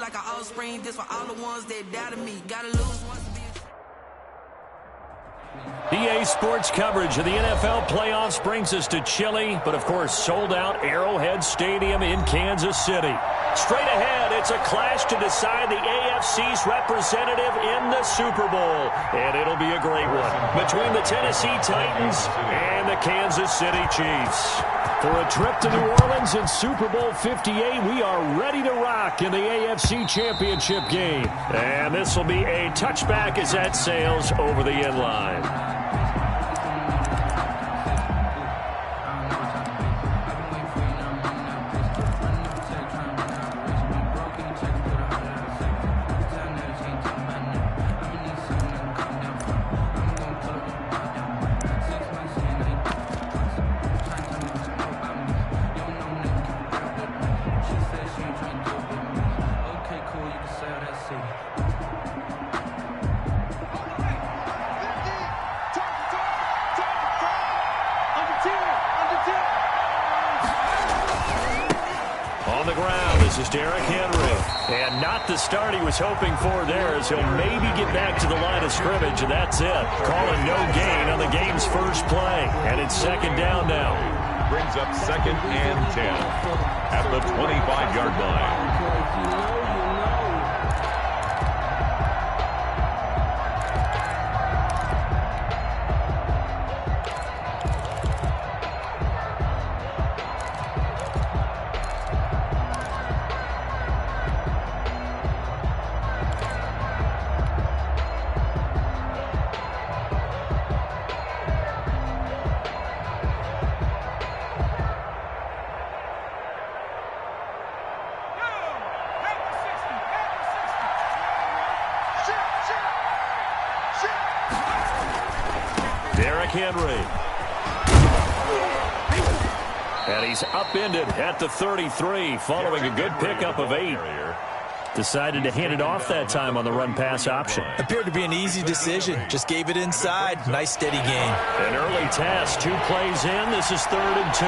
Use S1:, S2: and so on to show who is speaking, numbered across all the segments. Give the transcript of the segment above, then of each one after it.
S1: like an offspring. This for all the ones that doubted me. Gotta lose once to be.
S2: EA Sports coverage of the NFL playoffs brings us to Chile, but of course sold out Arrowhead Stadium in Kansas City. Straight ahead, it's a clash to decide the AFC's representative in the Super Bowl, and it'll be a great one between the Tennessee Titans and the Kansas City Chiefs. For a trip to New Orleans in Super Bowl 58, we are ready to rock in the AFC Championship game. And this will be a touchback as that sails over the end line. Derrick Henry, and not the start he was hoping for there, as he'll maybe get back to the line of scrimmage, and that's it. Calling no gain on the game's first play, and it's second down now.
S3: Brings up 2nd and 10 at the 25-yard line.
S2: Henry. And he's upended at the 33 following a good pickup of 8. Decided to hand it off that time on the run-pass option.
S4: Appeared to be an easy decision. Just gave it inside. Nice, steady gain.
S2: An early test. 2 plays in. This is 3rd and 2.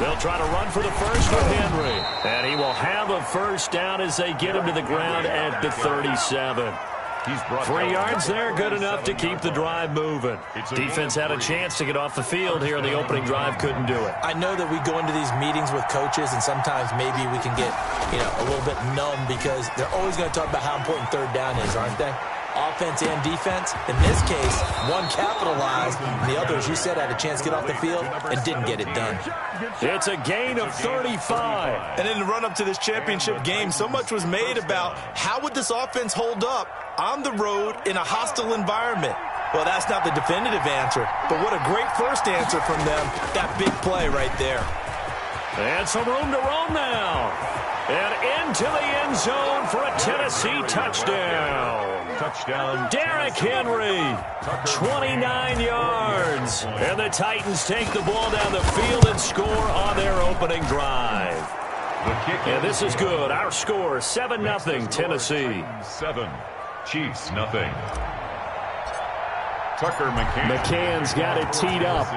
S2: They'll try to run for the first with Henry. And he will have a first down as they get him to the ground at the 37. 3 yards there, good enough to keep the drive moving. Defense had a chance to get off the field here in the opening drive, couldn't do it.
S4: I know that we go into these meetings with coaches, and sometimes maybe we can get, a little bit numb because they're always going to talk about how important 3rd down is, aren't they? Offense and defense. In this case, one capitalized, and the other, as you said, had a chance to get off the field and didn't get it done.
S2: It's a gain of 35.
S4: And in the run-up to this championship game, so much was made about how would this offense hold up on the road in a hostile environment. Well, that's not the definitive answer, but what a great first answer from them. That big play right there.
S2: And some room to roam now. And into the end zone for a Tennessee touchdown. Derrick Henry, 29 yards. And the Titans take the ball down the field and score on their opening drive. And this is good. Our score, 7-0 Tennessee.
S3: 7, Chiefs, nothing. Tucker McCann.
S2: McCann's got it teed up.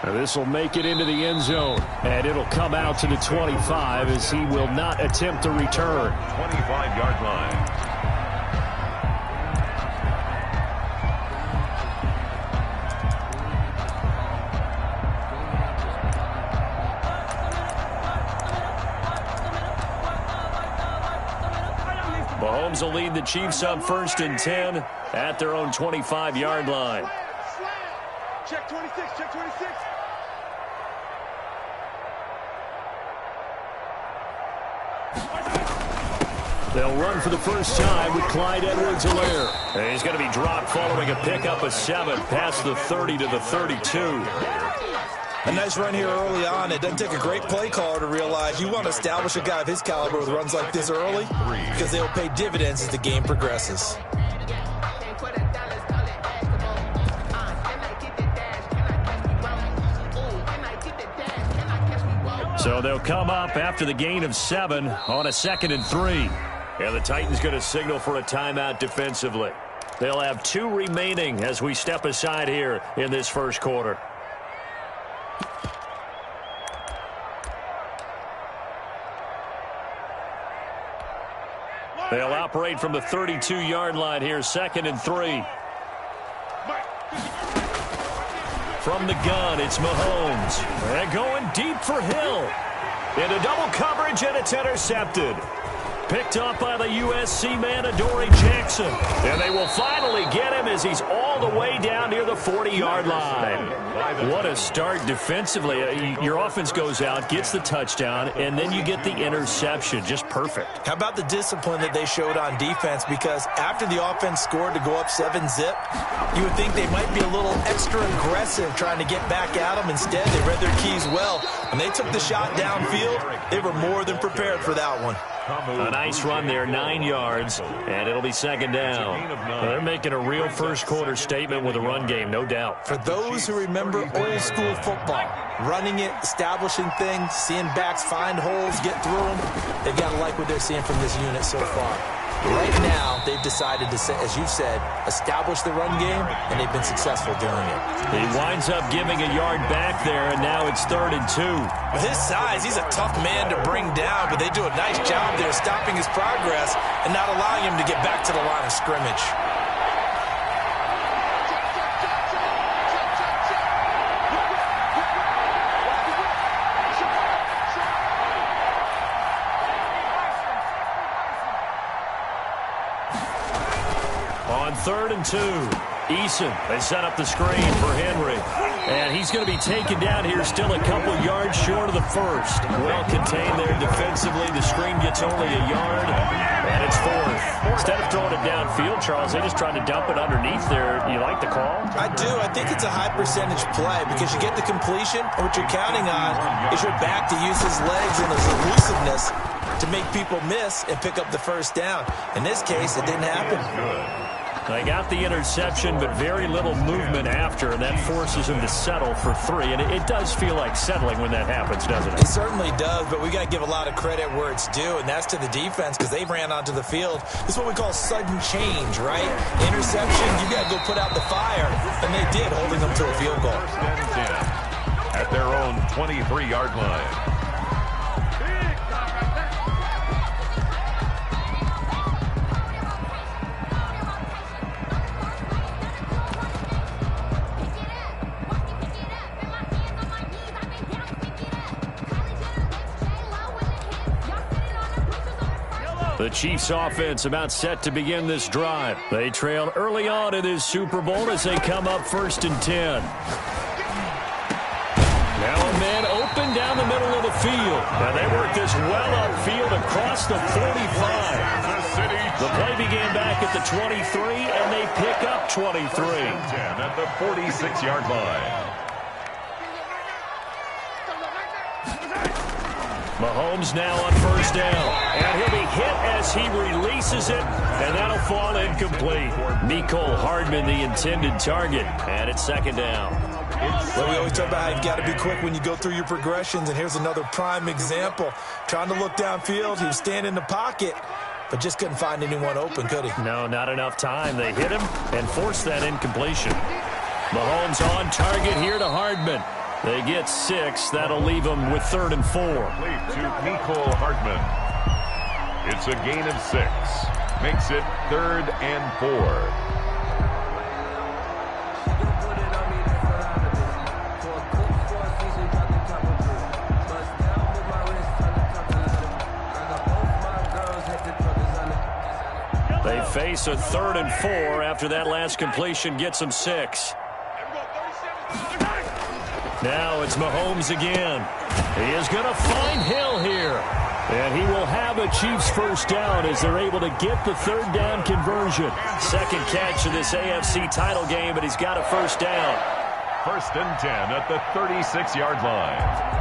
S2: Now this will make it into the end zone, and it'll come out to the 25 as he will not attempt to return.
S3: 25-yard line.
S2: Mahomes will lead the Chiefs up 1st and 10 at their own 25-yard line.
S5: Check 26, check 26.
S2: They'll run for the first time with Clyde Edwards-Helaire. And he's going to be dropped following a pickup of 7 past the 30 to the 32.
S4: A nice run here early on. It doesn't take a great play caller to realize you want to establish a guy of his caliber with runs like this early because they'll pay dividends as the game progresses.
S2: So they'll come up after the gain of 7 on a 2nd and 3. And the Titans going to signal for a timeout defensively. They'll have 2 remaining as we step aside here in this first quarter. They'll operate from the 32-yard line here, 2nd and 3. From the gun, it's Mahomes. They're going deep for Hill. Into double coverage, and it's intercepted. Picked up by the USC man, Adoree Jackson. And they will finally get him as he's all the way down near the 40-yard line. What a start defensively. Your offense goes out, gets the touchdown, and then you get the interception. Just perfect.
S4: How about the discipline that they showed on defense? Because after the offense scored to go up 7-zip, you would think they might be a little extra aggressive trying to get back at them. Instead, they read their keys well. When they took the shot downfield, they were more than prepared for that one.
S2: A nice run there, 9 yards, and it'll be 2nd down. They're making a real first-quarter statement with a run game, no doubt.
S4: For those who remember old-school football, running it, establishing things, seeing backs find holes, get through them, they've got to like what they're seeing from this unit so far. Right now, they've decided to, as you said, establish the run game, and they've been successful doing it.
S2: He winds up giving a yard back there, and now it's 3rd and 2.
S4: With his size, he's a tough man to bring down, but they do a nice job there stopping his progress and not allowing him to get back to the line of scrimmage.
S2: On 3rd and 2, Eason, they set up the screen for Henry. And he's going to be taken down here, still a couple yards short of the first. Well contained there defensively. The screen gets only a yard, and it's 4th. Instead of throwing it downfield, Charles, they just tried to dump it underneath there. You like the call?
S4: I do. I think it's a high-percentage play because you get the completion, and what you're counting on is your back to use his legs and his elusiveness to make people miss and pick up the first down. In this case, it didn't happen.
S2: They got the interception, but very little movement after, and that forces him to settle for 3. And it does feel like settling when that happens, doesn't it?
S4: It certainly does, but we got to give a lot of credit where it's due, and that's to the defense because they ran onto the field. This is what we call sudden change, right? Interception, you got to go put out the fire, and they did, holding them to a field goal.
S3: At their own 23-yard line.
S2: The Chiefs offense about set to begin this drive. They trail early on in this Super Bowl as they come up 1st and 10. Now a man open down the middle of the field. And they work this well upfield across the 45. The play began back at the 23, and they pick up 23.
S3: At the 46-yard line.
S2: Mahomes now on 1st down, and he'll be hit as he releases it, and that'll fall incomplete. Mecole Hardman, the intended target, and it's 2nd down.
S4: Well, we always talk about how you've got to be quick when you go through your progressions, and here's another prime example. Trying to look downfield, he was standing in the pocket, but just couldn't find anyone open, could he?
S2: No, not enough time. They hit him and forced that incompletion. Mahomes on target here to Hardman. They get 6. That'll leave them with 3rd and 4.
S3: To Mecole Hardman. It's a gain of 6. Makes it 3rd and 4.
S2: They face a 3rd and 4 after that last completion gets them 6. Now it's Mahomes again. He is going to find Hill here. And he will have a Chiefs 1st down as they're able to get the 3rd down conversion. 2nd catch of this AFC title game, but he's got a 1st down.
S3: 1st and 10 at the 36-yard line.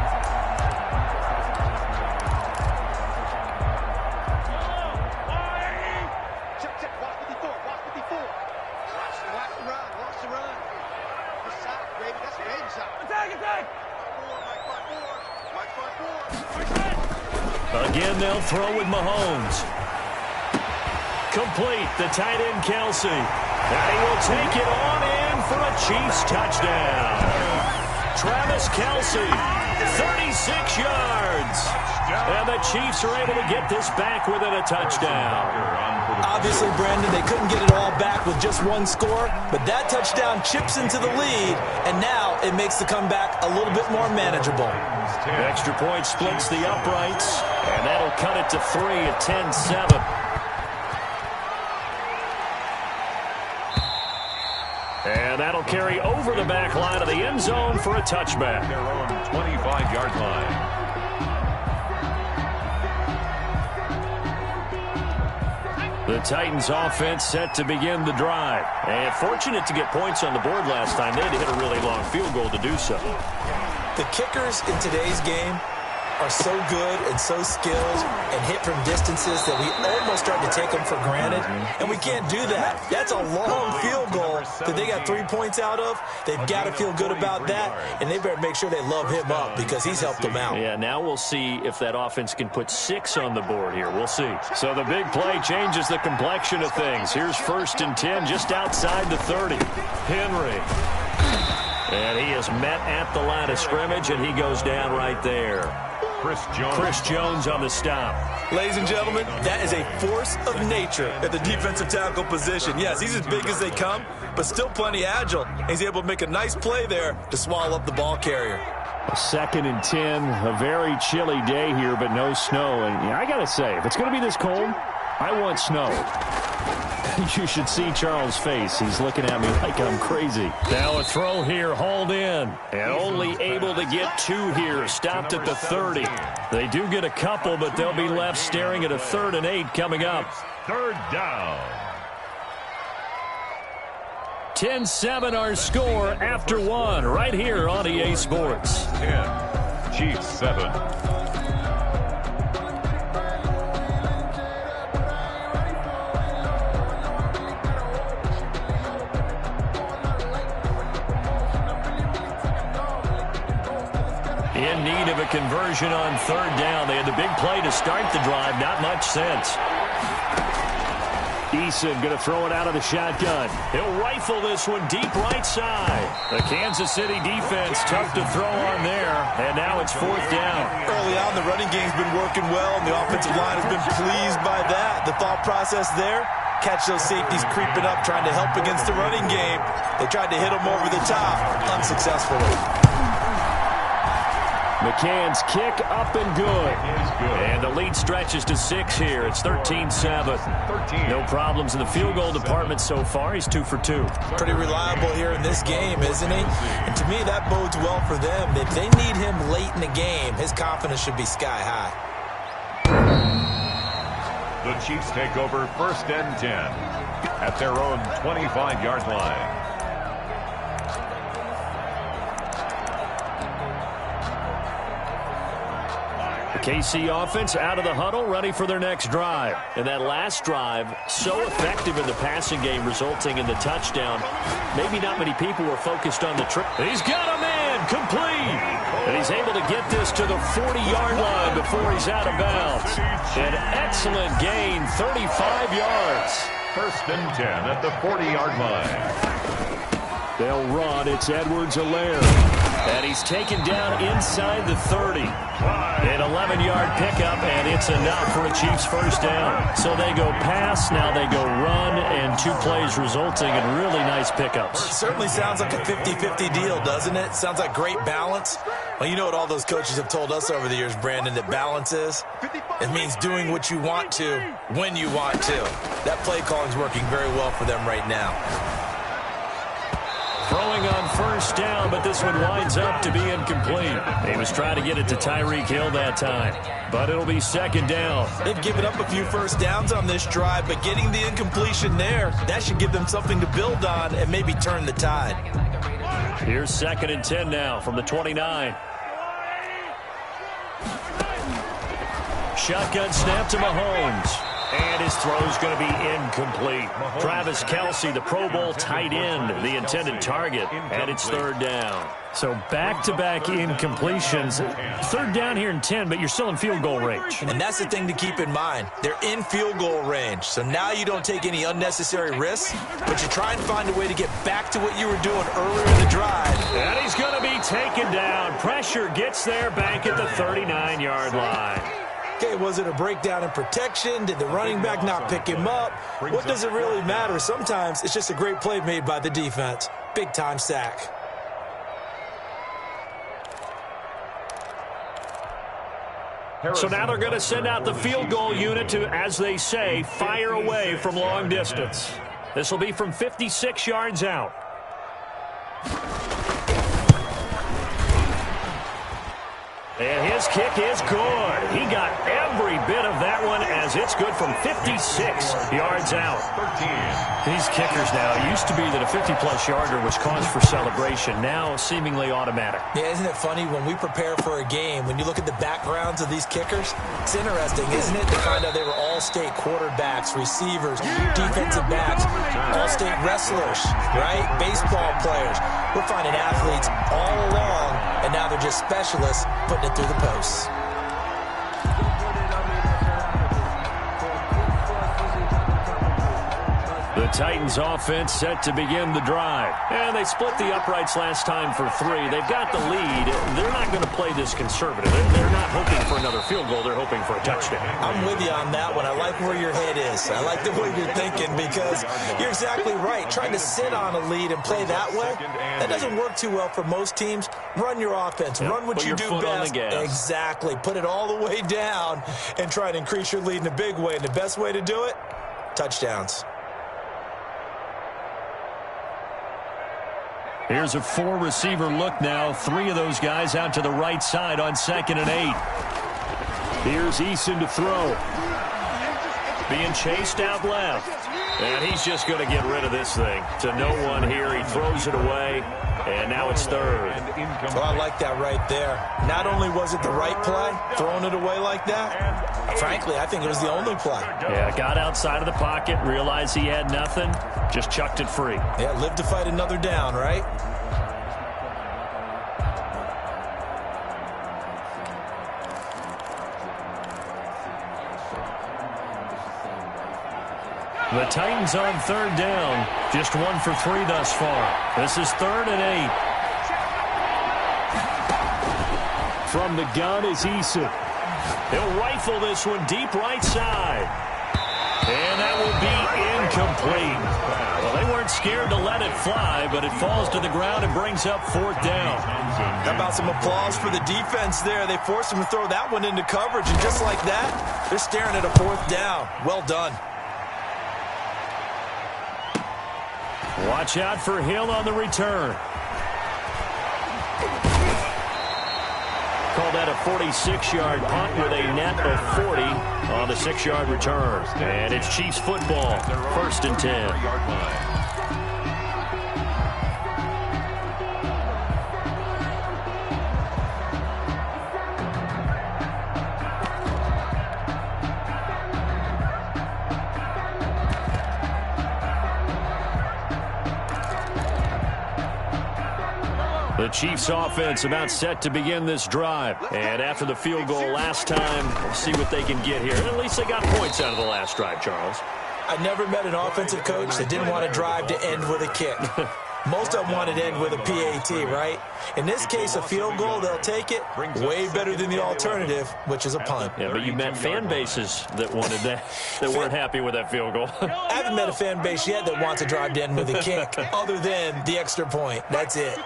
S2: Again, they'll throw with Mahomes. Complete. The tight end, Kelsey. And he will take it on in for a Chiefs touchdown. Travis Kelsey, 36 yards. And the Chiefs are able to get this back within a touchdown.
S4: Obviously, Brandon, they couldn't get it all back with just one score, but that touchdown chips into the lead, and now it makes the comeback a little bit more manageable.
S2: The extra point splits the uprights, and that'll cut it to 3 at 10-7. And that'll carry over the back line of the end zone for a touchback.
S3: Their own 25-yard line.
S2: The Titans offense set to begin the drive. And fortunate to get points on the board last time. They had to hit a really long field goal to do so.
S4: The kickers in today's game are so good and so skilled and hit from distances that we almost start to take them for granted, and we can't do that. That's a long field goal that they got 3 points out of. They've got to feel good about that, and they better make sure they love him up because he's helped them out.
S2: Yeah, now we'll see if that offense can put 6 on the board here. We'll see. So the big play changes the complexion of things. Here's 1st and 10 just outside the 30. Henry. And he is met at the line of scrimmage, and he goes down right there. Chris Jones on the stop.
S4: Ladies and gentlemen, that is a force of nature at the defensive tackle position. Yes, he's as big as they come, but still plenty agile. He's able to make a nice play there to swallow up the ball carrier.
S2: A 2nd and 10, a very chilly day here, but no snow. And yeah, I got to say, if it's going to be this cold, I want snow. You should see Charles' face. He's looking at me like I'm crazy. Now a throw here, hauled in. And only able to get 2 here. Stopped at the 30. They do get a couple, but they'll be left staring at a 3rd and 8 coming up.
S3: 3rd down.
S2: 10-7 our score after 1 right here on EA Sports.
S3: 10. Chiefs 7.
S2: In need of a conversion on 3rd down. They had the big play to start the drive. Not much sense. Eason going to throw it out of the shotgun. He'll rifle this one deep right side. The Kansas City defense tough to throw on there. And now it's 4th down.
S4: Early on, the running game's been working well, and the offensive line has been pleased by that. The thought process there, catch those safeties creeping up, trying to help against the running game. They tried to hit them over the top, unsuccessfully.
S2: McCann's kick up and good. And the lead stretches to 6 here. It's 13-7. No problems in the field goal department so far. He's 2 for 2.
S4: Pretty reliable here in this game, isn't he? And to me, that bodes well for them. If they need him late in the game, his confidence should be sky high.
S3: The Chiefs take over 1st and 10 at their own 25-yard line.
S2: KC offense out of the huddle, ready for their next drive. And that last drive, so effective in the passing game, resulting in the touchdown. Maybe not many people were focused on the trip. He's got a man complete. And he's able to get this to the 40-yard line before he's out of bounds. An excellent gain, 35 yards.
S3: 1st and 10 at the 40-yard line.
S2: They'll run. It's Edwards-Helaire. And he's taken down inside the 30. An 11-yard pickup, and it's enough for a Chiefs 1st down. So they go pass, now they go run, and 2 plays resulting in really nice pickups.
S4: It certainly sounds like a 50-50 deal, doesn't it? Sounds like great balance. Well, you know what all those coaches have told us over the years, Brandon, that balance is? It means doing what you want to when you want to. That play calling's working very well for them right now.
S2: Throwing on 1st down, but this one winds up to be incomplete. He was trying to get it to Tyreek Hill that time, but it'll be 2nd down.
S4: They've given up a few 1st downs on this drive, but getting the incompletion there, that should give them something to build on and maybe turn the tide.
S2: Here's 2nd and 10 now from the 29. Shotgun snap to Mahomes. And his throw's going to be incomplete. Travis Kelce, the Pro Bowl tight end, the intended target, and it's third down. So back-to-back incompletions. Third down here in 10, but you're still in field goal range.
S4: And that's the thing to keep in mind. They're in field goal range. So now you don't take any unnecessary risks, but you try and find a way to get back to what you were doing earlier in the drive.
S2: And he's going to be taken down. Pressure gets there back at the 39-yard line.
S4: Okay, was it a breakdown in protection? Did the running back not pick him up? What does it really matter? Sometimes it's just a great play made by the defense. Big-time sack.
S2: So now they're going to send out the field goal unit to, as they say, fire away from long distance. This will be from 56 yards out. And his kick is good. He got every bit of that one as it's good from 56 yards out. These kickers now, it used to be that a 50-plus yarder was cause for celebration. Now seemingly automatic.
S4: Yeah, isn't it funny when we prepare for a game, when you look at the backgrounds of these kickers, it's interesting, isn't it, to find out they were all-state quarterbacks, receivers, defensive backs, all-state wrestlers, right? Baseball players. We're finding athletes all along, and now they're just specialists putting it through the posts.
S2: The Titans offense set to begin the drive. And they split the uprights last time for 3. They've got the lead. They're not going to play this conservative. They're not hoping for another field goal. They're hoping for a touchdown.
S4: I'm with you on that one. I like where your head is. I like the way you're thinking because you're exactly right. Trying to sit on a lead and play that way, that doesn't work too well for most teams. Run your offense. Run what you do best. Exactly. Put it all the way down and try to increase your lead in a big way. And the best way to do it, touchdowns.
S2: Here's a 4-receiver look now. 3 of those guys out to the right side on 2nd and 8. Here's Eason to throw. Being chased out left. And he's just going to get rid of this thing. To no one here. He throws it away. And now it's third.
S4: Well, I like that right there. Not only was it the right play, throwing it away like that, frankly, I think it was the only play.
S2: Yeah, got outside of the pocket, realized he had nothing, just chucked it free.
S4: Yeah, live to fight another down, right?
S2: The Titans on 3rd down. Just 1 for 3 thus far. This is 3rd and 8. From the gun is Eason. He'll rifle this one deep right side. And that will be incomplete. Well, they weren't scared to let it fly, but it falls to the ground and brings up 4th down.
S4: How about some applause for the defense there? They forced him to throw that one into coverage, and just like that, they're staring at a 4th down. Well done.
S2: Watch out for Hill on the return. Call that a 46-yard punt with a net of 40 on the 6-yard return. And it's Chiefs football, 1st and 10. The Chiefs offense about set to begin this drive. And after the field goal last time, we'll see what they can get here. At least they got points out of the last drive, Charles.
S4: I never met an offensive coach that didn't want to drive to end with a kick. Most of them wanted to end with a PAT, right? In this case, a field goal, they'll take it. Way better than the alternative, which is a punt.
S2: Yeah, but you met fan bases that wanted that, that weren't happy with that field goal.
S4: I haven't met a fan base yet that wants to drive to end with a kick, other than the extra point. That's it.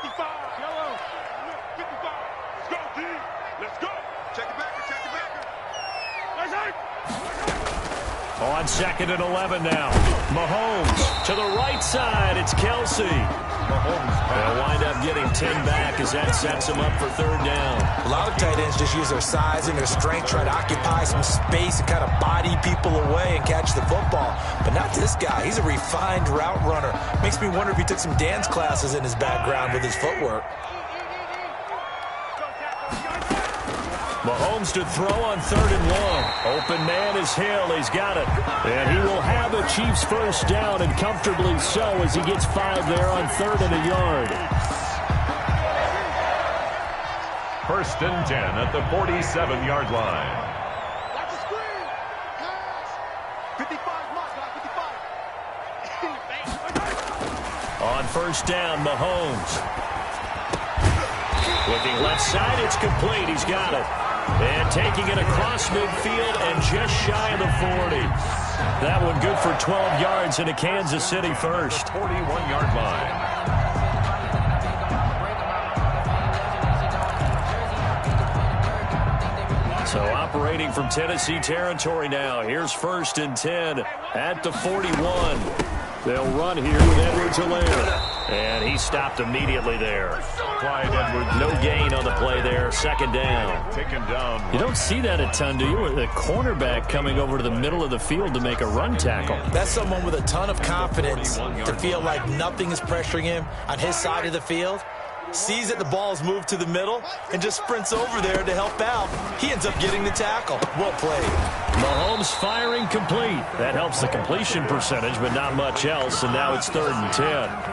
S2: On 2nd and 11 now. Mahomes to the right side. It's Kelce. They'll wind up getting 10 back as that sets them up for 3rd down.
S4: A lot of tight ends just use their size and their strength, try to occupy some space and kind of body people away and catch the football. But not this guy. He's a refined route runner. Makes me wonder if he took some dance classes in his background with his footwork.
S2: Mahomes to throw on 3rd and 1. Open man is Hill. He's got it. And he will have the Chiefs first down, and comfortably so, as he gets 5 there on 3rd and a yard.
S3: 1st and 10 at the 47-yard line.
S5: Watch the screen. Pass. 55, mark, 55.
S2: On 1st down, Mahomes. Looking left side, it's complete. He's got it. And taking it across midfield and just shy of the 40. That one good for 12 yards into Kansas City first.
S3: 41-yard line.
S2: So operating from Tennessee territory now. Here's 1st and 10 at the 41. They'll run here with Edwards-Helaire. And he stopped immediately there.
S3: Clyde Edwards.
S2: No gain on the play there. 2nd down.
S3: Taken down.
S2: You don't see that a ton, do you? With a cornerback coming over to the middle of the field to make a run tackle.
S4: That's someone with a ton of confidence to feel like nothing is pressuring him on his side of the field. Sees that the ball is moved to the middle and just sprints over there to help out. He ends up getting the tackle. Well played.
S2: Mahomes firing complete. That helps the completion percentage, but not much else, and now it's 3rd and 10.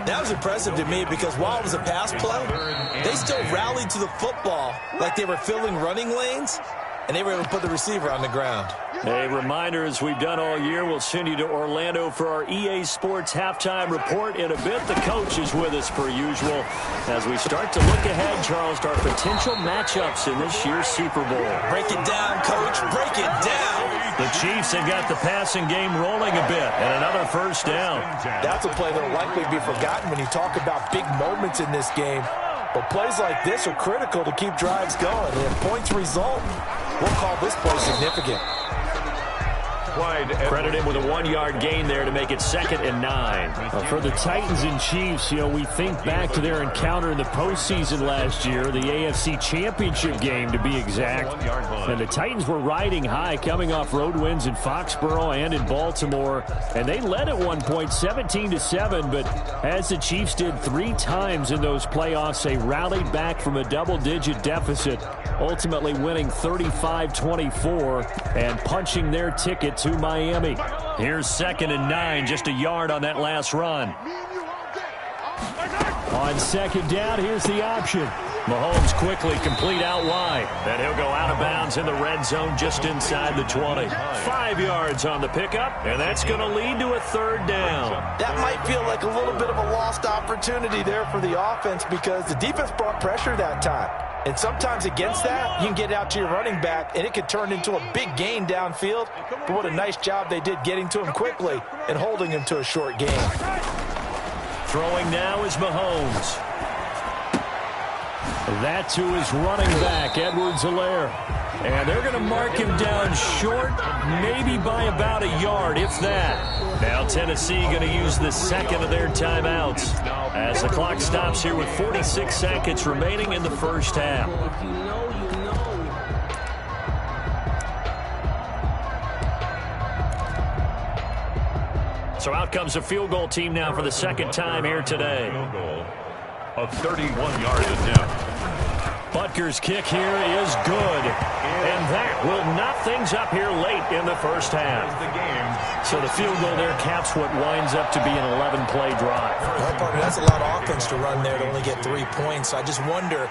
S4: That was impressive to me because while it was a pass play, they still rallied to the football like they were filling running lanes, and they were able to put the receiver on the ground.
S2: A reminder, as we've done all year, we'll send you to Orlando for our EA Sports halftime report in a bit. The coach is with us per usual as we start to look ahead, Charles, to our potential matchups in this year's Super Bowl.
S4: Break it down, Coach. Break it down.
S2: The Chiefs have got the passing game rolling a bit, and another 1st down.
S4: That's a play that will likely be forgotten when you talk about big moments in this game. But plays like this are critical to keep drives going. And if points result, we'll call this play significant.
S2: Credit him with a 1-yard gain there to make it 2nd and 9. For the Titans and Chiefs, we think back to their encounter in the postseason last year, the AFC Championship game to be exact. And the Titans were riding high, coming off road wins in Foxborough and in Baltimore. And they led at one point 17-7, but as the Chiefs did 3 times in those playoffs, they rallied back from a double-digit deficit, ultimately winning 35-24 and punching their ticket to Miami. Here's 2nd and 9, just a yard on that last run. On 2nd down, here's the option. Mahomes quickly complete out wide. And he'll go out of bounds in the red zone just inside the 20. 5 yards on the pickup, and that's going to lead to a 3rd down.
S4: That might feel like a little bit of a lost opportunity there for the offense because the defense brought pressure that time. And sometimes against that, you can get out to your running back, and it could turn into a big gain downfield. But what a nice job they did getting to him quickly and holding him to a short gain.
S2: Throwing now is Mahomes. That to his running back, Edwards-Helaire. And they're going to mark him down short, maybe by about a yard, if that. Now Tennessee going to use the 2nd of their timeouts as the clock stops here with 46 seconds remaining in the 1st half. So out comes a field goal team now for the 2nd time here today.
S3: A 31-yard attempt.
S2: Butker's kick here is good. And that will knot things up here late in the 1st half. So the field goal there caps what winds up to be an 11-play drive.
S4: Well, partner, that's a lot of offense to run there to only get 3 points. I just wonder,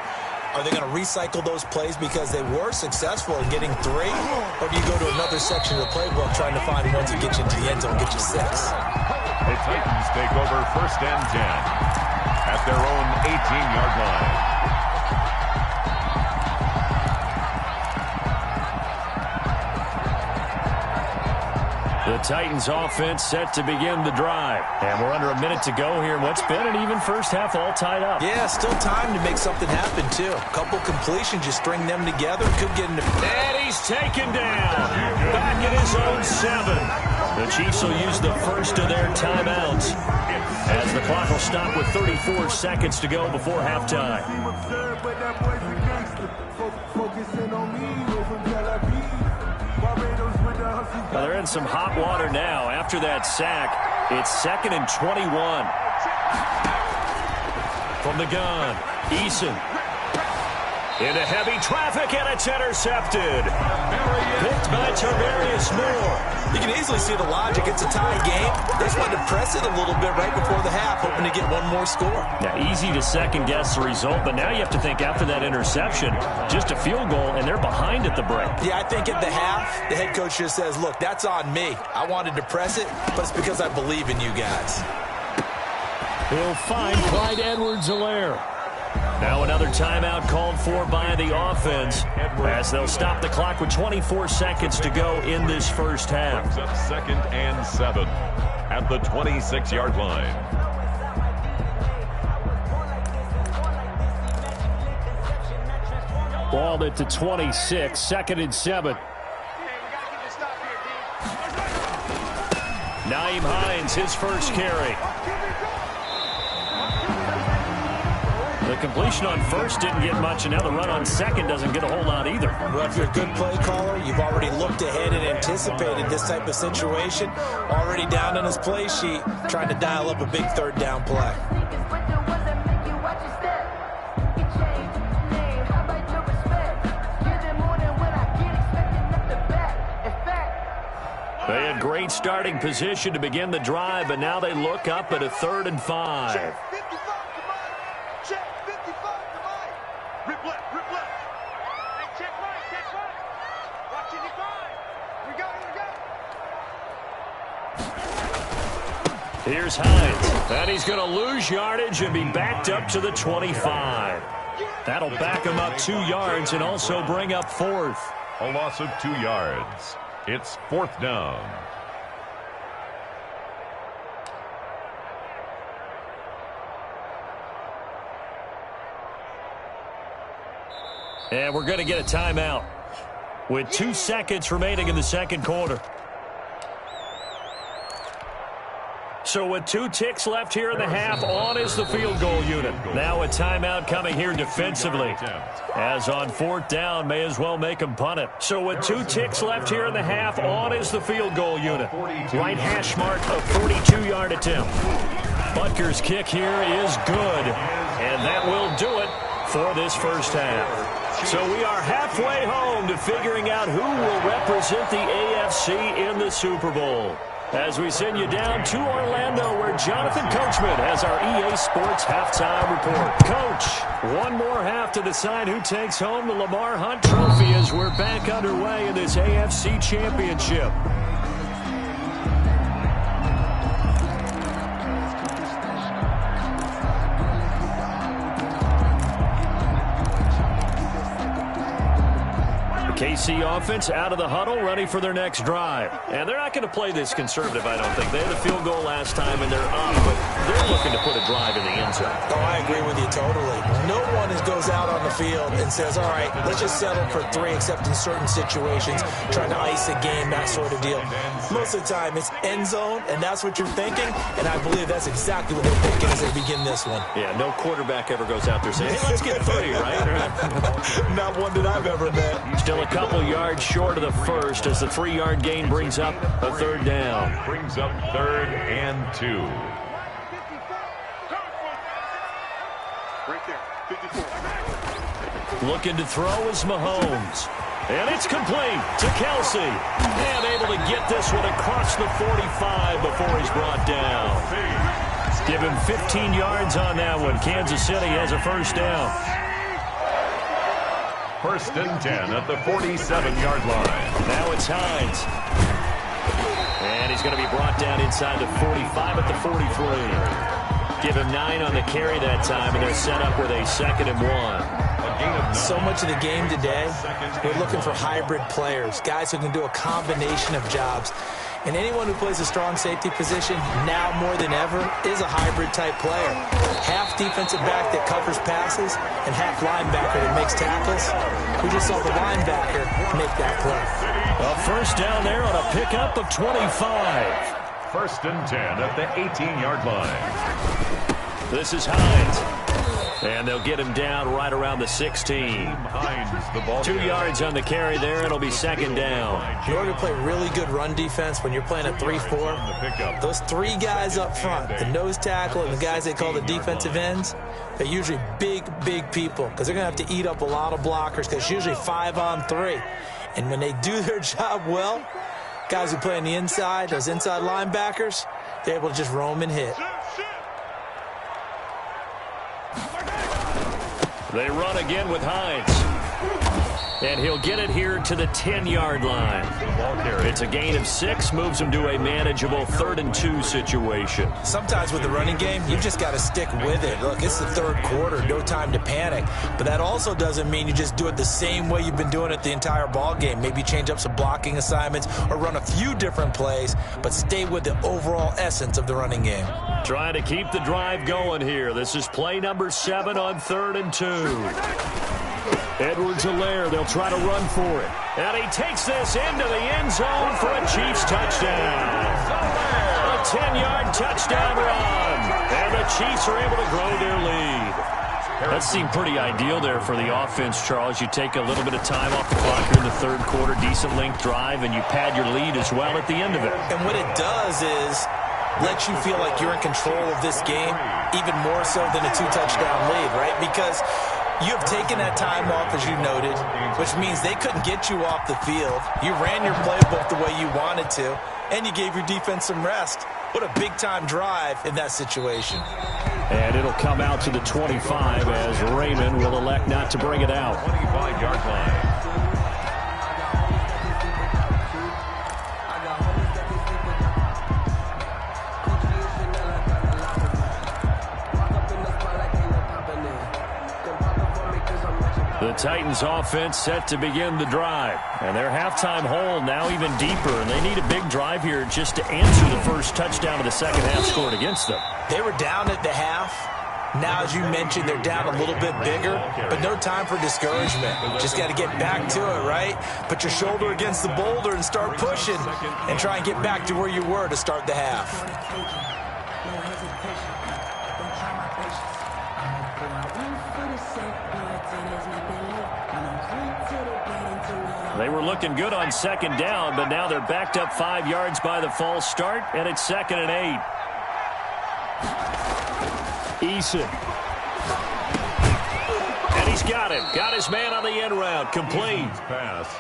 S4: are they going to recycle those plays because they were successful in getting 3? Or do you go to another section of the playbook trying to find ones that get you into the end zone and get you 6?
S3: The Titans take over 1st and 10 at their own 18-yard line.
S2: The Titans offense set to begin the drive. And we're under a minute to go here in what's been an even 1st half all tied up.
S4: Yeah, still time to make something happen, too. A couple completions, you string them together, could get into...
S2: And he's taken down. Back at his own 7. The Chiefs will use the 1st of their timeouts as the clock will stop with 34 seconds to go before halftime. Well, they're in some hot water now. After that sack, it's 2nd and 21. From the gun, Eason. Into heavy traffic, and it's intercepted. Picked by Tarvarius Moore.
S4: You can easily see the logic. It's a tie game. They just wanted to press it a little bit right before the half, hoping to get one more score.
S2: Now, easy to second-guess the result, but now you have to think after that interception, just a field goal, and they're behind at the break.
S4: Yeah, I think at the half, the head coach just says, look, that's on me. I wanted to press it, but it's because I believe in you guys.
S2: He'll find Clyde Edwards-Helaire. Now another timeout called for by the offense as they'll stop the clock with 24 seconds to go in this first half.
S3: Brings up 2nd and 7 at the 26-yard line.
S2: Ball at the 26, 2nd and 7. Nyheim Hines, his first carry. The completion on first didn't get much, and now the run on second doesn't get a whole lot either.
S4: Well, if you're a good play caller, you've already looked ahead and anticipated this type of situation. Already down on his play sheet, trying to dial up a big third down play.
S2: They had great starting position to begin the drive, but now they look up at a 3rd and 5. Here's Hines, and he's going to lose yardage and be backed up to the 25. That'll back him up 2 yards and also bring up 4th.
S3: A loss of 2 yards. It's 4th down.
S2: And we're going to get a timeout with 2 seconds remaining in the second quarter. So with 2 ticks left here in the half, on is the field goal unit. Now a timeout coming here defensively. As on 4th down, may as well make them punt it. So with 2 ticks left here in the half, on is the field goal unit. Right hash mark, a 42-yard attempt. Butker's kick here is good, and that will do it for this first half. So we are halfway home to figuring out who will represent the AFC in the Super Bowl. As we send you down to Orlando, where Jonathan Coachman has our EA Sports halftime report. Coach, one more half to decide who takes home the Lamar Hunt Trophy as we're back underway in this AFC Championship. KC offense out of the huddle, ready for their next drive. And they're not going to play this conservative, I don't think. They had a field goal last time, and they're up, but they're looking to put a drive in the end zone.
S4: Oh, I agree with you totally. No one goes out on the field and says, all right, let's just settle for 3, except in certain situations, trying to ice a game, that sort of deal. Most of the time, it's end zone, and that's what you're thinking, and I believe that's exactly what they're thinking as they begin this one.
S2: Yeah, no quarterback ever goes out there saying, hey, let's get 3, right?
S4: Not one that I've ever met.
S2: Still a couple yards short of the first as the 3-yard gain brings up a 3rd down.
S3: Brings up 3rd and 2.
S5: Right there, 54.
S2: Looking to throw is Mahomes. And it's complete to Kelsey. And able to get this one across the 45 before he's brought down. Give him 15 yards on that one. Kansas City has a first down.
S3: 1st and 10 at the 47-yard line.
S2: Now it's Hines. And he's going to be brought down inside the 45 at the 43. Give him 9 on the carry that time, and they're set up with a 2nd and 1.
S4: So much of the game today, we're looking for hybrid players, guys who can do a combination of jobs. And anyone who plays a strong safety position, now more than ever, is a hybrid-type player. Half defensive back that covers passes, and half linebacker that makes tackles. We just saw the linebacker make that play.
S2: A first down there on a pickup of 25.
S3: 1st and 10 at the 18-yard line.
S2: This is Hines. And they'll get him down right around the 16.
S3: The ball
S2: 2 yards on the carry there. It'll be second down.
S4: In order to play really good run defense when you're playing a 3-4, those 3 guys up front, the nose tackle and the guys they call the defensive ends, they're usually big people because they're going to have to eat up a lot of blockers because it's usually 5-on-3. And when they do their job well, guys who play on the inside, those inside linebackers, they're able to just roam and hit.
S2: They run again with Hines. And he'll get it here to the 10-yard line. It's a gain of 6, moves him to a manageable 3rd and 2 situation.
S4: Sometimes with the running game, you've just got to stick with it. Look, it's the 3rd quarter, no time to panic. But that also doesn't mean you just do it the same way you've been doing it the entire ball game. Maybe change up some blocking assignments or run a few different plays, but stay with the overall essence of the running game.
S2: Trying to keep the drive going here. This is play number 7 on 3rd and 2. Edwards-Helaire, they'll try to run for it. And he takes this into the end zone for a Chiefs touchdown. A 10-yard touchdown run. And the Chiefs are able to grow their lead. That seemed pretty ideal there for the offense, Charles. You take a little bit of time off the clock here in the 3rd quarter, decent length drive, and you pad your lead as well at the end of it.
S4: And what it does is let you feel like you're in control of this game, even more so than a 2-touchdown lead, right? Because you have taken that time off, as you noted, which means they couldn't get you off the field. You ran your playbook the way you wanted to, and you gave your defense some rest. What a big-time drive in that situation.
S2: And it'll come out to the 25 as Raymond will elect not to bring it out.
S3: 25-yard line.
S2: The Titans offense set to begin the drive. And their halftime hole now even deeper. And they need a big drive here just to answer the first touchdown of the second half scored against them.
S4: They were down at the half. Now, as you mentioned, they're down a little bit bigger, but no time for discouragement. Just got to get back to it, right? Put your shoulder against the boulder and start pushing and try and get back to where you were to start the half.
S2: They were looking good on second down, but now they're backed up 5 yards by the false start, and it's 2nd and 8. Eason. And he's got him. Got his man on the end route. Complete.
S3: Pass.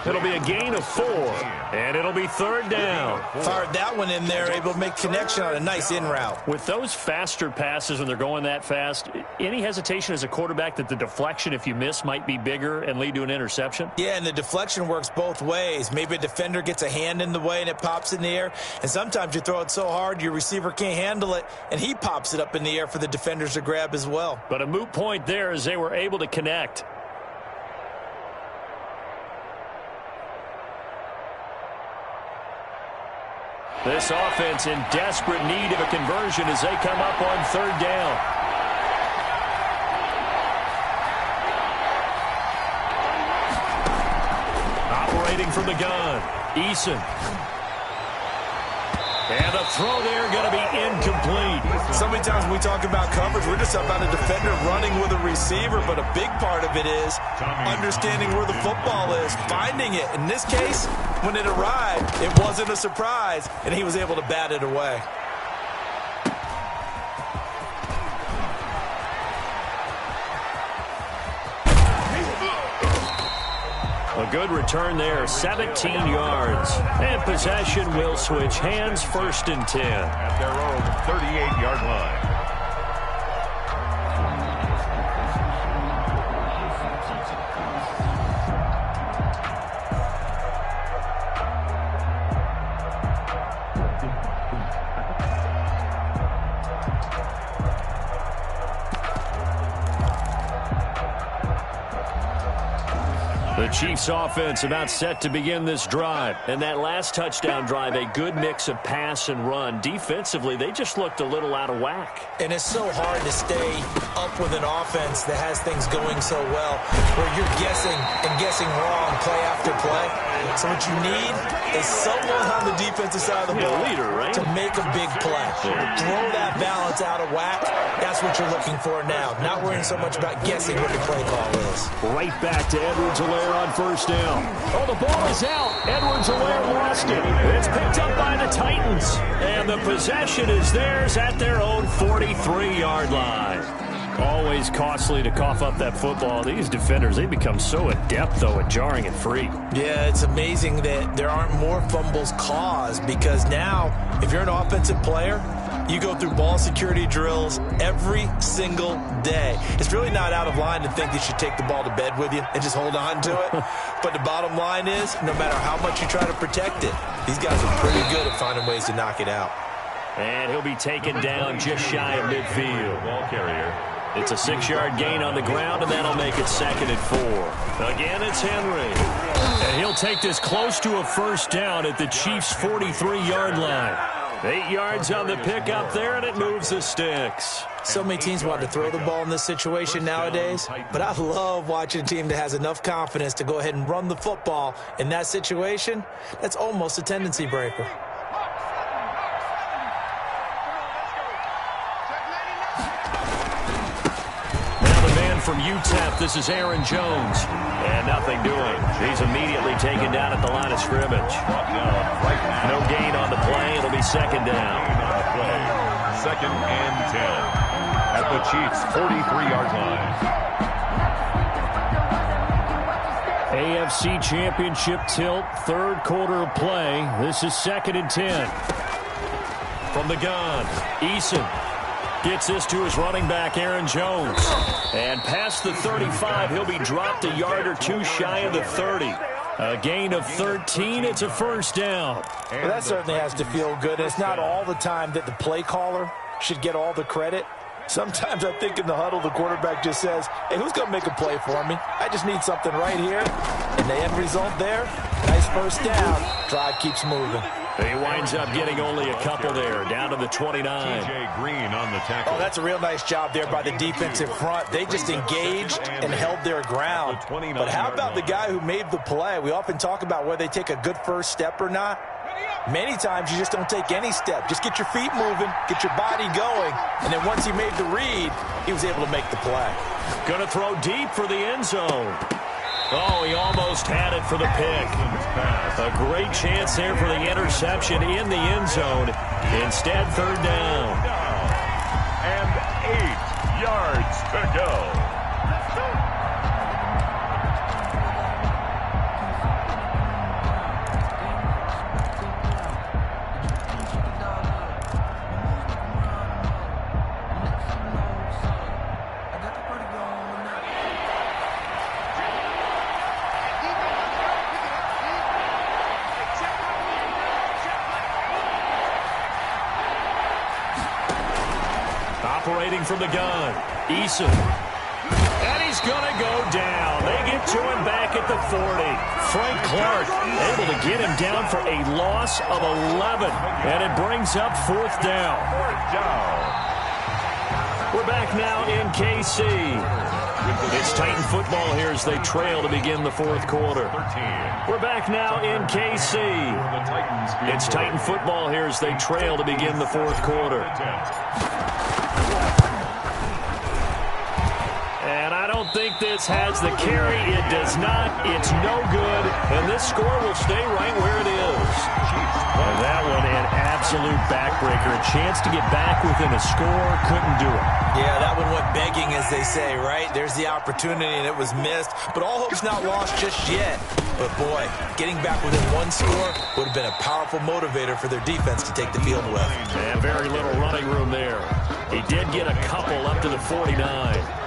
S2: It'll be a gain of 4, and it'll be 3rd down.
S4: Fired that one in there, able to make connection on a nice in route.
S2: With those faster passes when they're going that fast, any hesitation as a quarterback that the deflection, if you miss, might be bigger and lead to an interception?
S4: Yeah, and the deflection works both ways. Maybe a defender gets a hand in the way and it pops in the air, and sometimes you throw it so hard your receiver can't handle it, and he pops it up in the air for the defenders to grab as well.
S2: But a moot point there as they were able to connect. This offense in desperate need of a conversion as they come up on 3rd down. Operating from the gun, Eason. And the throw there going to be incomplete.
S4: So many times when we talk about coverage, we're just about a defender running with a receiver, but a big part of it is understanding where the football is, finding it. In this case, when it arrived, it wasn't a surprise, and he was able to bat it away.
S2: A good return there, 17 yards. And possession will switch hands, 1st and 10.
S3: At their own 38-yard line.
S2: The Chiefs offense about set to begin this drive. And that last touchdown drive, a good mix of pass and run. Defensively, they just looked a little out of whack.
S4: And it's so hard to stay up with an offense that has things going so well, where you're guessing and guessing wrong play after play. So what you need is someone on the defensive side of the ball to make a big play. Throw that balance out of whack. That's what you're looking for now. Not worrying so much about guessing what the play call is.
S2: Right back to Edwards-Helaire on first down. Oh, the ball is out. Edwards-Helaire lost it. It's picked up by the Titans. And the possession is theirs at their own 43-yard line. Always costly to cough up that football. These defenders, they become so adept, though, at jarring it free.
S4: Yeah, it's amazing that there aren't more fumbles caused because now, if you're an offensive player, you go through ball security drills every single day. It's really not out of line to think you should take the ball to bed with you and just hold on to it. But the bottom line is, no matter how much you try to protect it, these guys are pretty good at finding ways to knock it out.
S2: And he'll be taken down just shy of midfield.
S3: Ball carrier.
S2: It's a 6-yard gain on the ground, and that'll make it 2nd and 4. Again, it's Henry. And he'll take this close to a first down at the Chiefs' 43-yard line. 8 yards on the pickup there, and it moves the sticks.
S4: So many teams want to throw the ball in this situation nowadays, but I love watching a team that has enough confidence to go ahead and run the football. In that situation, that's almost a tendency breaker.
S2: From UTEP, this is Aaron Jones. And nothing doing. He's immediately taken down at the line of scrimmage. No gain on the play. It'll be 2nd down.
S3: 2nd and 10 at the Chiefs' 43-yard line.
S2: AFC Championship tilt, 3rd quarter of play. This is 2nd and 10. From the gun, Eason gets this to his running back, Aaron Jones. And past the 35, he'll be dropped a yard or two shy of the 30. A gain of 13, it's a first down.
S4: Well, that certainly has to feel good. It's not all the time that the play caller should get all the credit. Sometimes I think in the huddle, the quarterback just says, hey, who's going to make a play for me? I just need something right here. And the end result there, nice first down. Drive keeps moving.
S2: He winds up getting only a couple there, down to the 29.
S3: TJ Green on the tackle.
S4: Oh, that's a real nice job there by the defensive front. They just engaged and held their ground. But how about the guy who made the play? We often talk about whether they take a good first step or not. Many times you just don't take any step. Just get your feet moving, get your body going, and then once he made the read, he was able to make the play.
S2: Going to throw deep for the end zone. Oh, he almost had it for the pick. A great chance there for the interception in the end zone. Instead, 3rd down.
S3: And 8 yards to go.
S2: Operating from the gun, Eason. And he's going to go down. They get to him back at the 40. Frank Clark able to get him down for a loss of 11. And it brings up 4th down. We're back now in KC. It's Titan football here as they trail to begin the 4th quarter. We're back now in KC. It's Titan football here as they trail to begin the 4th quarter. And I don't think this has the carry. It does not. It's no good. And this score will stay right where it is. And that one an absolute backbreaker. A chance to get back within a score. Couldn't do it.
S4: Yeah, that one went begging, as they say, right? There's the opportunity, and it was missed. But all hope's not lost just yet. But, boy, getting back within one score would have been a powerful motivator for their defense to take the field with.
S2: And very little running room there. He did get a couple up to the 49.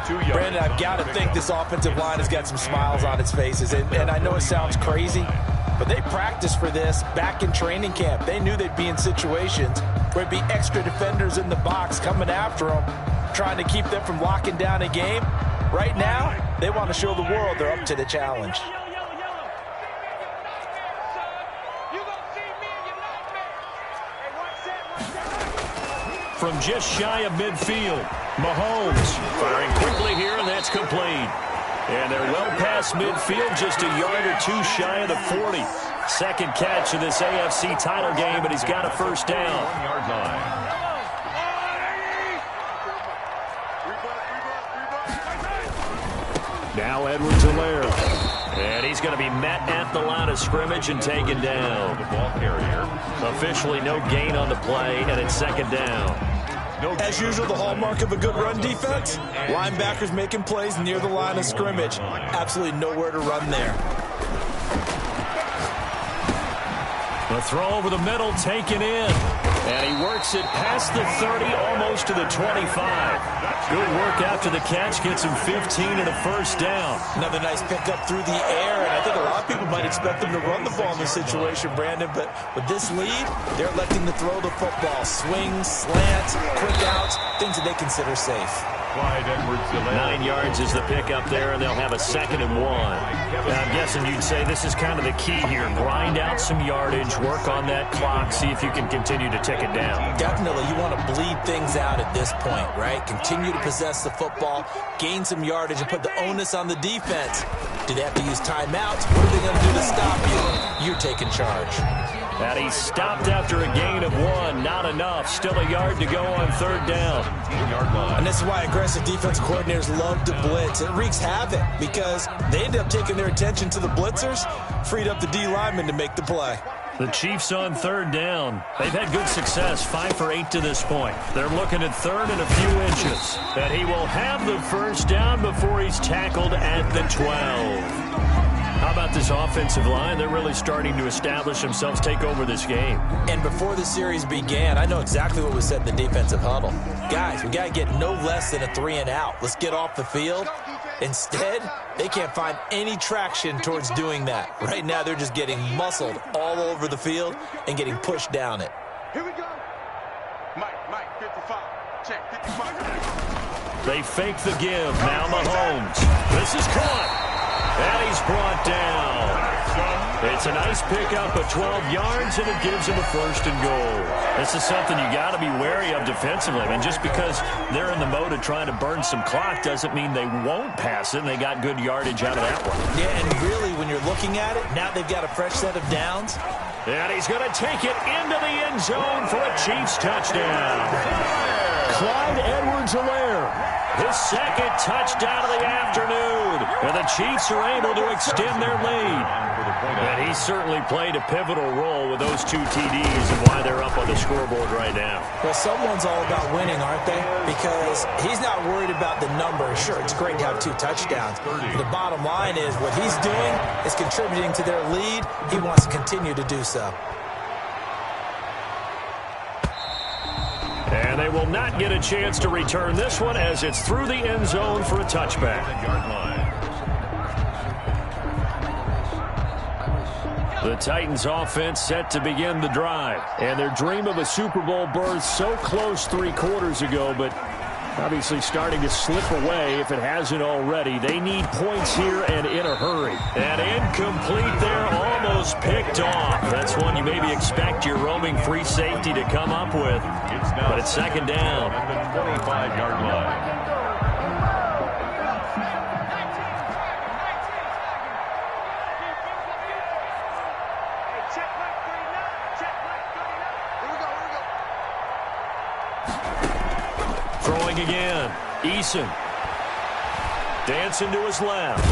S4: Brandon, I've got to think this offensive line has got some smiles on its faces. And I know it sounds crazy, but they practiced for this back in training camp. They knew they'd be in situations where it'd be extra defenders in the box coming after them, trying to keep them from locking down a game. Right now, they want to show the world they're up to the challenge.
S2: From just shy of midfield, Mahomes firing quickly here, and that's complete. And they're well past midfield, just a yard or two shy of the 40. Second catch of this AFC title game, but he's got a first down.
S3: 1 yard line.
S2: Now Edwards-Helaire. And he's going to be met at the line of scrimmage and taken down.
S3: The ball carrier.
S2: Officially no gain on the play, and it's second down.
S4: As usual, the hallmark of a good run defense, linebackers making plays near the line of scrimmage. Absolutely nowhere to run there.
S2: The throw over the middle, taken in. And he works it past the 30, almost to the 25. Good work after the catch, gets him 15 and a first down.
S4: Another nice pickup through the air, and I think a lot of people might expect them to run the ball in this situation, Brandon, but with this lead, they're electing to throw the football. Swings, slants, quick outs, things that they consider safe.
S2: 9 yards is the pickup there, and they'll have a 2nd and 1. I'm guessing you'd say this is kind of the key here. Grind out some yardage, work on that clock, see if you can continue to tick it down.
S4: Definitely. You want to bleed things out at this point, right? Continue to possess the football, gain some yardage, and put the onus on the defense. Do they have to use timeouts? What are they going to do to stop you? You're taking charge.
S2: And he stopped after a gain of 1. Not enough. Still a yard to go on third down.
S3: 1 yard line.
S4: And this is why aggressive defensive coordinators love to blitz. It wreaks havoc because they end up taking their attention to the blitzers, freed up the D lineman to make the play.
S2: The Chiefs on third down. They've had good success, 5 for 8 to this point. They're looking at third and a few inches. And he will have the first down before he's tackled at the 12. How about this offensive line? They're really starting to establish themselves, take over this game.
S4: And before the series began, I know exactly what was said in the defensive huddle. Guys, we got to get no less than a 3 and out. Let's get off the field. Instead, they can't find any traction towards doing that. Right now, they're just getting muscled all over the field and getting pushed down it.
S5: Here we go. Mike, 55. Check, 55.
S2: They fake the give. Now Mahomes. This is caught. And he's brought down. It's a nice pickup of 12 yards, and it gives him a 1st and goal. This is something you got to be wary of defensively. I mean, just because they're in the mode of trying to burn some clock doesn't mean they won't pass it, and they got good yardage out of that one.
S4: Yeah, and really, when you're looking at it, now they've got a fresh set of downs.
S2: And he's going to take it into the end zone for a Chiefs touchdown. Clyde Edwards-Helaire. His 2nd touchdown of the afternoon. And the Chiefs are able to extend their lead. And he certainly played a pivotal role with those 2 TDs and why they're up on the scoreboard right now.
S4: Well, someone's all about winning, aren't they? Because he's not worried about the number. Sure, it's great to have 2 touchdowns. But the bottom line is what he's doing is contributing to their lead. He wants to continue to do so.
S2: And they will not get a chance to return this one as it's through the end zone for a touchback.
S3: 1 yard line.
S2: The Titans offense set to begin the drive. And their dream of a Super Bowl berth so close 3 quarters ago, but obviously starting to slip away if it hasn't already. They need points here and in a hurry. And incomplete there, almost picked off. That's one you maybe expect your roaming free safety to come up with. But it's 2nd down.
S3: At the 25-yard line.
S2: Throwing again. Eason. Dancing to his left.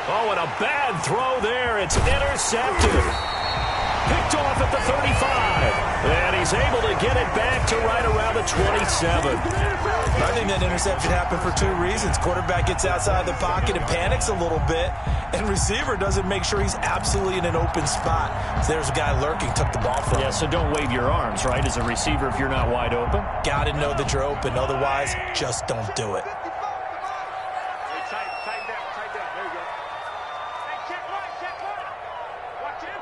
S2: Oh, and a bad throw there. It's intercepted. Picked off at the 35. And he's able to get it back to right around the 27.
S4: I think that interception happened for 2 reasons. Quarterback gets outside the pocket and panics a little bit, and receiver doesn't make sure he's absolutely in an open spot. So there's a guy lurking, took the ball from him.
S2: Yeah, so don't wave your arms, right, as a receiver if you're not wide open.
S4: Got to know that you're open. Otherwise, just don't do it.
S5: Tighten down. There you go. Hey, check right. Watch it.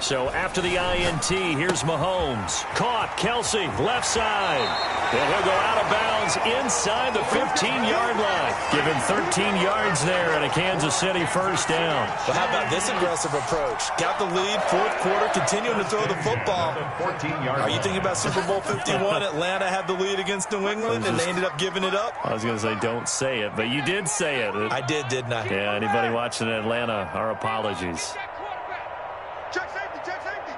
S2: So after the INT, here's Mahomes. Caught, Kelsey, left side. And he'll go out of bounds inside the 15-yard line. Give him 13 yards there and a Kansas City first down.
S4: Well, how about this aggressive approach? Got the lead, fourth quarter, continuing to throw the football. Are you thinking about Super Bowl 51? Atlanta had the lead against New England, and they ended up giving it up?
S2: I was going to say don't say it, but you did say it.
S4: I did, didn't I?
S2: Yeah, anybody watching Atlanta, our apologies.
S5: Check safety, check safety.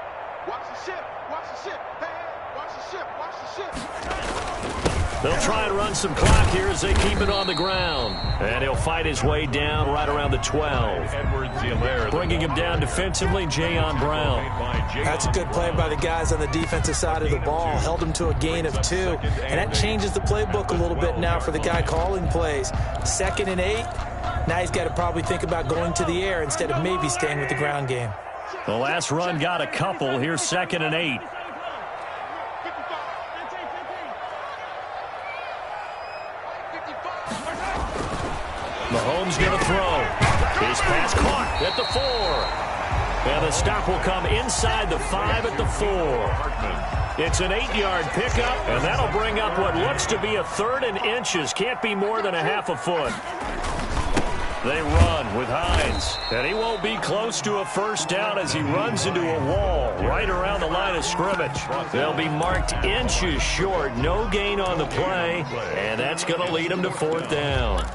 S5: Watch the ship, watch the ship. Hey, hey, watch the ship, watch the ship.
S2: They'll try and run some clock here as they keep it on the ground. And he'll fight his way down right around the 12. Bringing him down defensively, Jayon Brown.
S4: That's a good play by the guys on the defensive side of the ball. Held him to a gain of 2. And that changes the playbook a little bit now for the guy calling plays. 2nd and 8. Now he's got to probably think about going to the air instead of maybe staying with the ground game.
S2: The last run got a couple. Here's 2nd and 8. Mahomes going to throw. His pass caught at the 4. And the stop will come inside the 5 at the 4. It's an 8-yard pickup, and that'll bring up what looks to be a 3rd and inches. Can't be more than a half a foot. They run with Hines, and he won't be close to a first down as he runs into a wall right around the line of scrimmage. They'll be marked inches short, no gain on the play, and that's going to lead them to 4th down.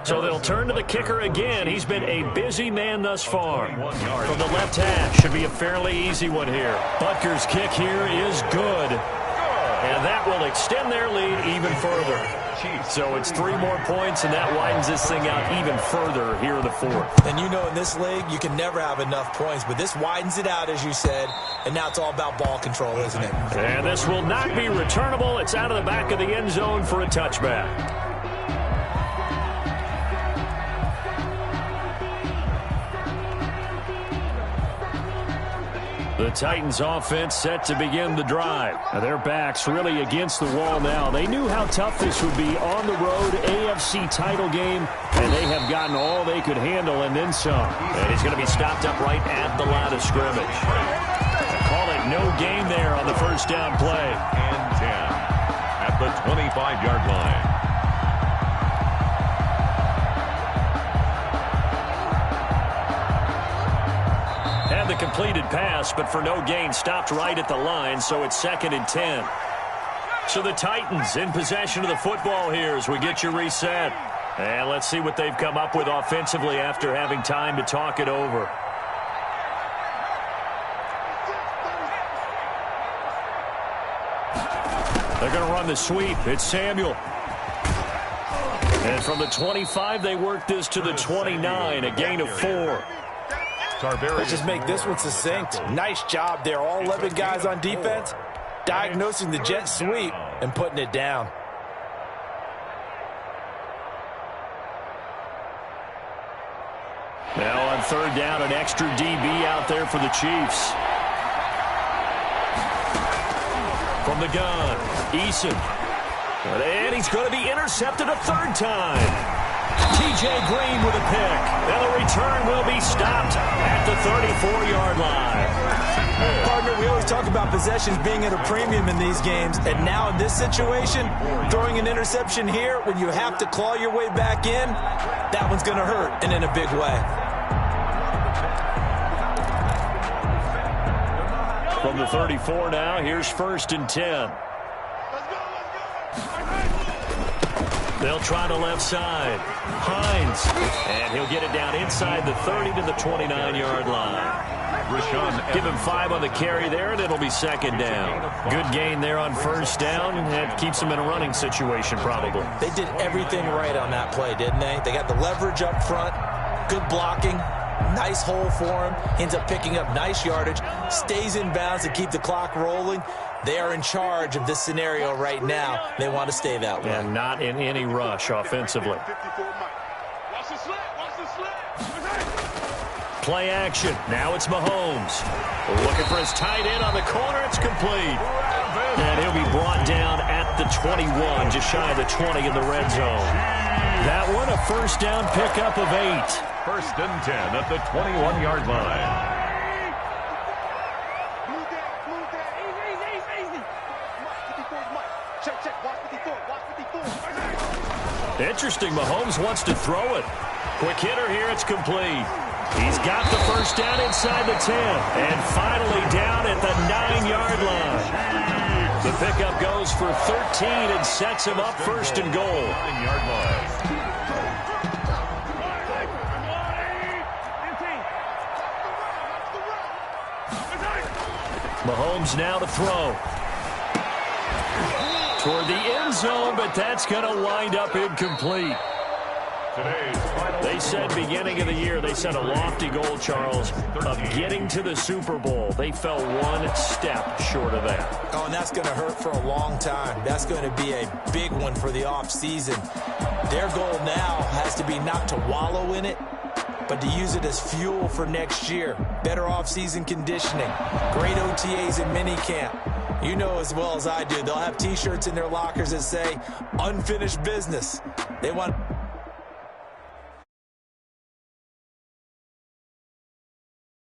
S2: So they'll turn to the kicker again. He's been a busy man thus far. From the left hash, should be a fairly easy one here. Butker's kick here is good, and that will extend their lead even further. So it's 3 more points, and that widens this thing out even further here in the 4th.
S4: And you know in this league, you can never have enough points, but this widens it out, as you said, and now it's all about ball control, isn't it?
S2: And this will not be returnable. It's out of the back of the end zone for a touchback. The Titans offense set to begin the drive. Their backs really against the wall now. They knew how tough this would be on the road, AFC title game, and they have gotten all they could handle and then some. And he's going to be stopped up right at the line of scrimmage. Call it no gain there on the first down play.
S3: And 10 at the 25-yard line.
S2: The completed pass, but for no gain, stopped right at the line, so it's 2nd and 10. So the Titans in possession of the football here as we get you reset. And let's see what they've come up with offensively after having time to talk it over. They're going to run the sweep. It's Samuel. And from the 25, they work this to the 29, a gain of 4.
S4: Let's just make this one succinct. Nice job there. All 11 guys on defense diagnosing the jet sweep and putting it down.
S2: Now on 3rd down, an extra DB out there for the Chiefs. From the gun, Eason. And he's going to be intercepted a 3rd time. T.J. Green with a pick. And the return will be stopped at the 34-yard line.
S4: Partner, we always talk about possessions being at a premium in these games. And now in this situation, throwing an interception here when you have to claw your way back in, that one's going to hurt, and in a big way.
S2: From the 34 now, here's 1st and 10. They'll try the left side. Hines. And he'll get it down inside the 30 to the 29-yard line. Give him 5 on the carry there, and it'll be 2nd down. Good gain there on 1st down. That keeps them in a running situation, probably.
S4: They did everything right on that play, didn't they? They got the leverage up front, good blocking, nice hole for him. He ends up picking up nice yardage, stays in bounds to keep the clock rolling. They are in charge of this scenario right now. They want to stay that way.
S2: And not in any rush offensively. Play action. Now it's Mahomes. Looking for his tight end on the corner. It's complete. And he'll be brought down at the 21, just shy of the 20 in the red zone. That one, a first down pickup of 8.
S3: First and 10 at the 21-yard line.
S2: Interesting, Mahomes wants to throw it. Quick hitter here, it's complete. He's got the first down inside the 10. And finally down at the 9-yard line. The pickup goes for 13 and sets him up first and goal.
S3: 9-yard line.
S2: Mahomes now to throw. Toward the end zone, but that's going to wind up incomplete. They said beginning of the year, they set a lofty goal, Charles, of getting to the Super Bowl. They fell one step short of that.
S4: Oh, and that's going to hurt for a long time. That's going to be a big one for the offseason. Their goal now has to be not to wallow in it, but to use it as fuel for next year. Better offseason conditioning, great OTAs and minicamp. You know as well as I do, they'll have T-shirts in their lockers that say, unfinished business. They want